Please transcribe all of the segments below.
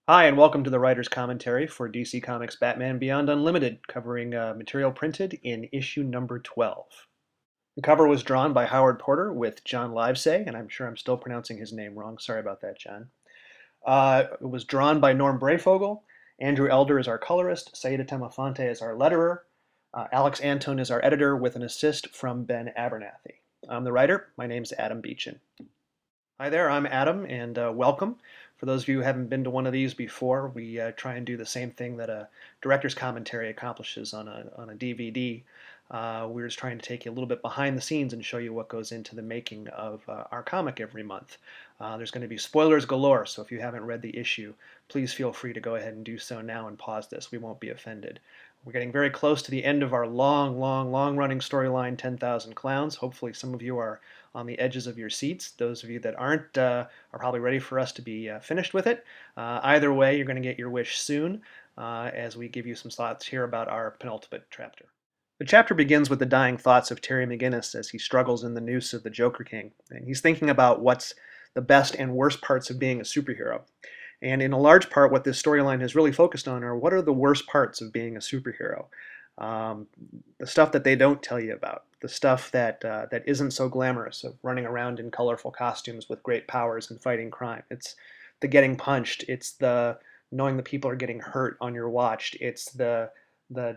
Hi, and welcome to the writer's commentary for DC Comics Batman Beyond Unlimited, covering material printed in issue number 12. The cover was drawn by Howard Porter with John Livesay, and I'm sure I'm still pronouncing his name wrong. Sorry about that, John. It was drawn by Norm Brayfogle. Andrew Elder is our colorist. Saida Temafonte is our letterer. Alex Antone is our editor, with an assist from Ben Abernathy. I'm the writer. My name's Adam Beechin. Hi there, I'm Adam, and welcome. For those of you who haven't been to one of these before, we try and do the same thing that a director's commentary accomplishes on a DVD. We're just trying to take you a little bit behind the scenes and show you what goes into the making of our comic every month. There's going to be spoilers galore, so if you haven't read the issue, please feel free to go ahead and do so now and pause this. We won't be offended. We're getting very close to the end of our long-running storyline, 10,000 Clowns. Hopefully some of you are on the edges of your seats. Those of you that aren't are probably ready for us to be finished with it. Either way, you're going to get your wish soon as we give you some thoughts here about our penultimate chapter. The chapter begins with the dying thoughts of Terry McGinnis as he struggles in the noose of the Joker King. And he's thinking about what's the best and worst parts of being a superhero. And in a large part, what this storyline has really focused on are what are the worst parts of being a superhero. Um, the stuff that they don't tell you about, the stuff that isn't so glamorous, of running around in colorful costumes with great powers and fighting crime. It's the getting punched. It's the knowing that people are getting hurt on your watch. It's the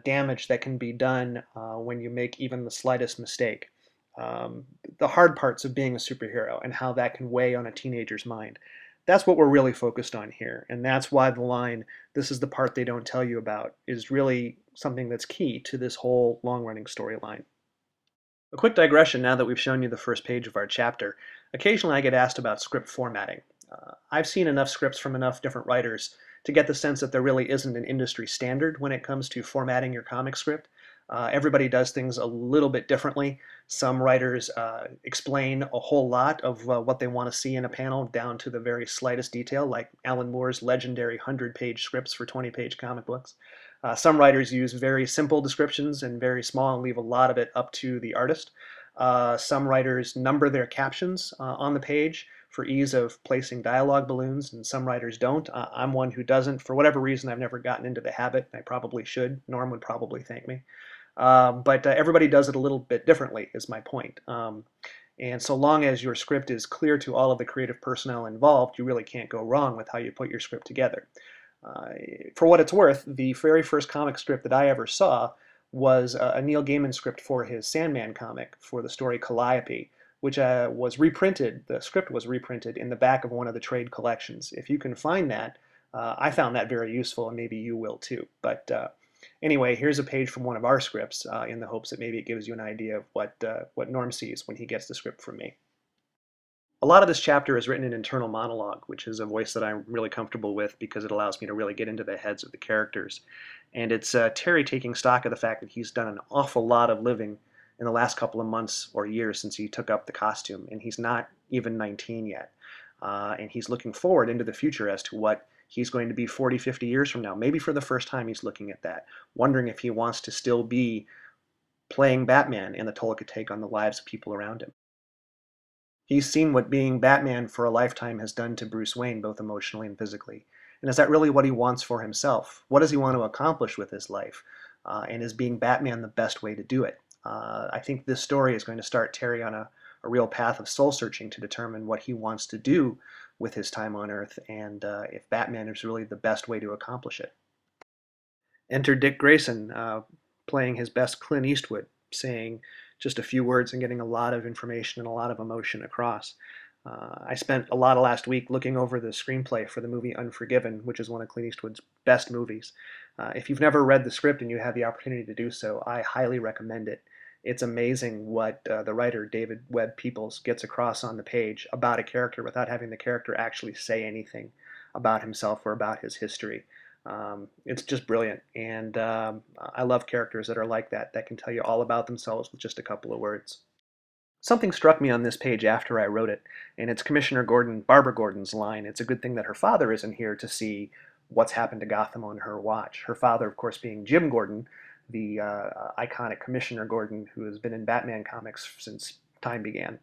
damage that can be done when you make even the slightest mistake. The hard parts of being a superhero and how that can weigh on a teenager's mind. That's what we're really focused on here, and that's why the line, "This is the part they don't tell you about," is really something that's key to this whole long-running storyline. A quick digression now that we've shown you the first page of our chapter. Occasionally I get asked about script formatting. I've seen enough scripts from enough different writers to get the sense that there really isn't an industry standard when it comes to formatting your comic script. Everybody does things a little bit differently. Some writers explain a whole lot of what they want to see in a panel down to the very slightest detail, like Alan Moore's legendary 100-page scripts for 20-page comic books. Some writers use very simple descriptions and very small and leave a lot of it up to the artist. Some writers number their captions on the page for ease of placing dialogue balloons, and some writers don't. I'm one who doesn't. For whatever reason, I've never gotten into the habit. I probably should. Norm would probably thank me. But everybody does it a little bit differently, is my point. And so long as your script is clear to all of the creative personnel involved, you really can't go wrong with how you put your script together. Uh, for what it's worth, the very first comic strip that I ever saw was a Neil Gaiman script for his Sandman comic for the story Calliope, which was reprinted, the script was reprinted in the back of one of the trade collections. If you can find that, I found that very useful, and maybe you will too. But anyway, here's a page from one of our scripts in the hopes that maybe it gives you an idea of what Norm sees when he gets the script from me. A lot of this chapter is written in internal monologue, which is a voice that I'm really comfortable with because it allows me to really get into the heads of the characters. And it's Terry taking stock of the fact that he's done an awful lot of living in the last couple of months or years since he took up the costume, and he's not even 19 yet. And he's looking forward into the future as to what he's going to be 40, 50 years from now. Maybe for the first time he's looking at that, wondering if he wants to still be playing Batman and the toll it could take on the lives of people around him. He's seen what being Batman for a lifetime has done to Bruce Wayne, both emotionally and physically. And is that really what he wants for himself? What does he want to accomplish with his life? And is being Batman the best way to do it? I think this story is going to start Terry on a real path of soul searching to determine what he wants to do with his time on Earth, and if Batman is really the best way to accomplish it. Enter Dick Grayson, playing his best Clint Eastwood, saying just a few words and getting a lot of information and a lot of emotion across. I spent a lot of last week looking over the screenplay for the movie Unforgiven, which is one of Clint Eastwood's best movies. If you've never read the script and you have the opportunity to do so, I highly recommend it. It's amazing what the writer David Webb Peoples gets across on the page about a character without having the character actually say anything about himself or about his history. It's just brilliant, and I love characters that are like that, that can tell you all about themselves with just a couple of words. Something struck me on this page after I wrote it, and it's Commissioner Gordon, Barbara Gordon's line. It's a good thing that her father isn't here to see what's happened to Gotham on her watch. Her father, of course, being Jim Gordon, the iconic Commissioner Gordon who has been in Batman comics since time began.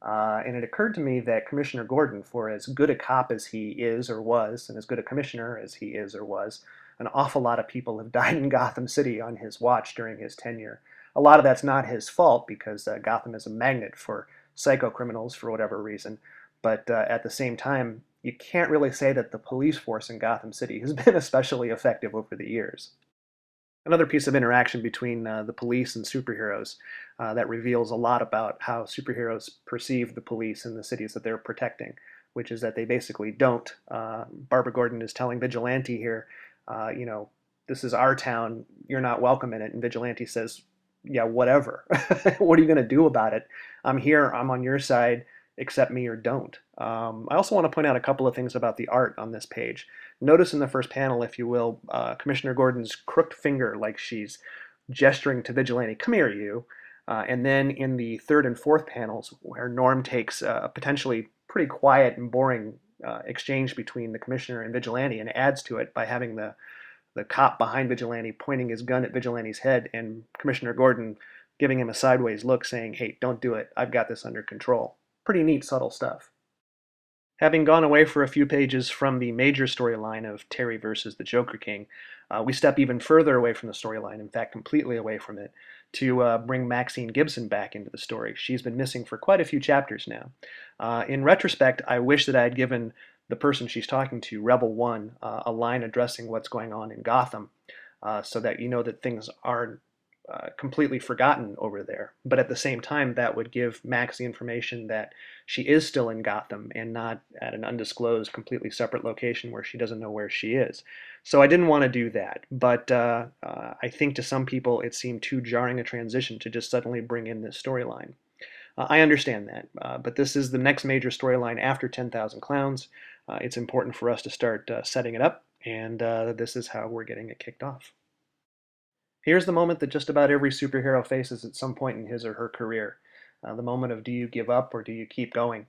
And it occurred to me that Commissioner Gordon, for as good a cop as he is or was, and as good a commissioner as he is or was, an awful lot of people have died in Gotham City on his watch during his tenure. A lot of that's not his fault because Gotham is a magnet for psycho criminals for whatever reason. But at the same time, you can't really say that the police force in Gotham City has been especially effective over the years. Another piece of interaction between the police and superheroes that reveals a lot about how superheroes perceive the police in the cities that they're protecting, which is that they basically don't. Barbara Gordon is telling Vigilante here, you know, this is our town, you're not welcome in it. And Vigilante says, yeah, whatever. What are you going to do about it? I'm here, I'm on your side, accept me or don't. I also want to point out a couple of things about the art on this page. Notice in the first panel, if you will, Commissioner Gordon's crooked finger like she's gesturing to Vigilante, come here, you. And then in the third and fourth panels, where Norm takes a potentially pretty quiet and boring exchange between the Commissioner and Vigilante and adds to it by having the cop behind Vigilante pointing his gun at Vigilante's head and Commissioner Gordon giving him a sideways look saying, hey, don't do it, I've got this under control. Pretty neat, subtle stuff. Having gone away for a few pages from the major storyline of Terry versus the Joker King, we step even further away from the storyline, in fact, completely away from it, to bring Maxine Gibson back into the story. She's been missing for quite a few chapters now. In retrospect, I wish that I had given the person she's talking to, Rebel One, a line addressing what's going on in Gotham, so that you know that things aren't completely forgotten over there. But at the same time, that would give Max the information that she is still in Gotham and not at an undisclosed, completely separate location where she doesn't know where she is. So I didn't want to do that. But I think to some people it seemed too jarring a transition to just suddenly bring in this storyline. I understand that, but this is the next major storyline after 10,000 Clowns. It's important for us to start setting it up, and this is how we're getting it kicked off. Here's the moment that just about every superhero faces at some point in his or her career. The moment of do you give up or do you keep going?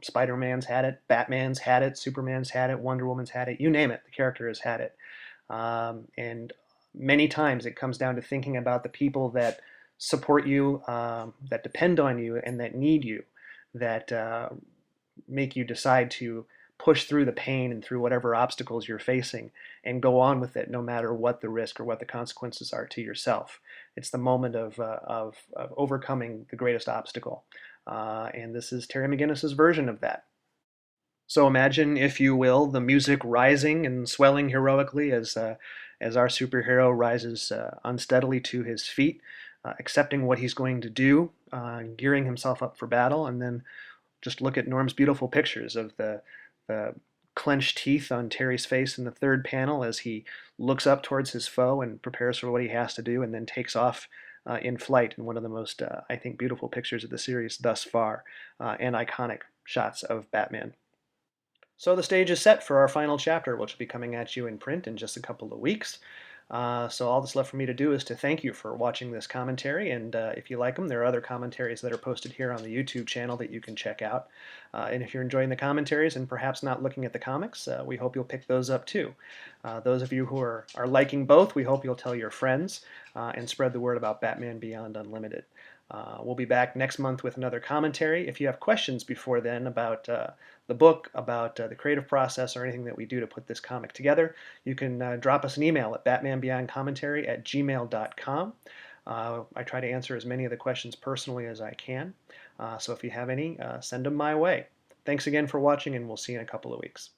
Spider-Man's had it, Batman's had it, Superman's had it, Wonder Woman's had it, you name it, the character has had it. And many times it comes down to thinking about the people that support you, that depend on you, and that need you, that make you decide to push through the pain and through whatever obstacles you're facing and go on with it no matter what the risk or what the consequences are to yourself. It's the moment of overcoming the greatest obstacle. And this is Terry McGinnis's version of that. So imagine, if you will, the music rising and swelling heroically as our superhero rises unsteadily to his feet, accepting what he's going to do, gearing himself up for battle, and then just look at Norm's beautiful pictures of the clenched teeth on Terry's face in the third panel as he looks up towards his foe and prepares for what he has to do and then takes off in flight in one of the most, I think, beautiful pictures of the series thus far, and iconic shots of Batman. So the stage is set for our final chapter, which will be coming at you in print in just a couple of weeks. So all that's left for me to do is to thank you for watching this commentary, and if you like them, there are other commentaries that are posted here on the YouTube channel that you can check out. And if you're enjoying the commentaries and perhaps not looking at the comics, we hope you'll pick those up too. Those of you who are liking both, we hope you'll tell your friends and spread the word about Batman Beyond Unlimited. We'll be back next month with another commentary. If you have questions before then about the book, about the creative process, or anything that we do to put this comic together, you can drop us an email at batmanbeyondcommentary@gmail.com. I try to answer as many of the questions personally as I can, so if you have any, send them my way. Thanks again for watching, and we'll see you in a couple of weeks.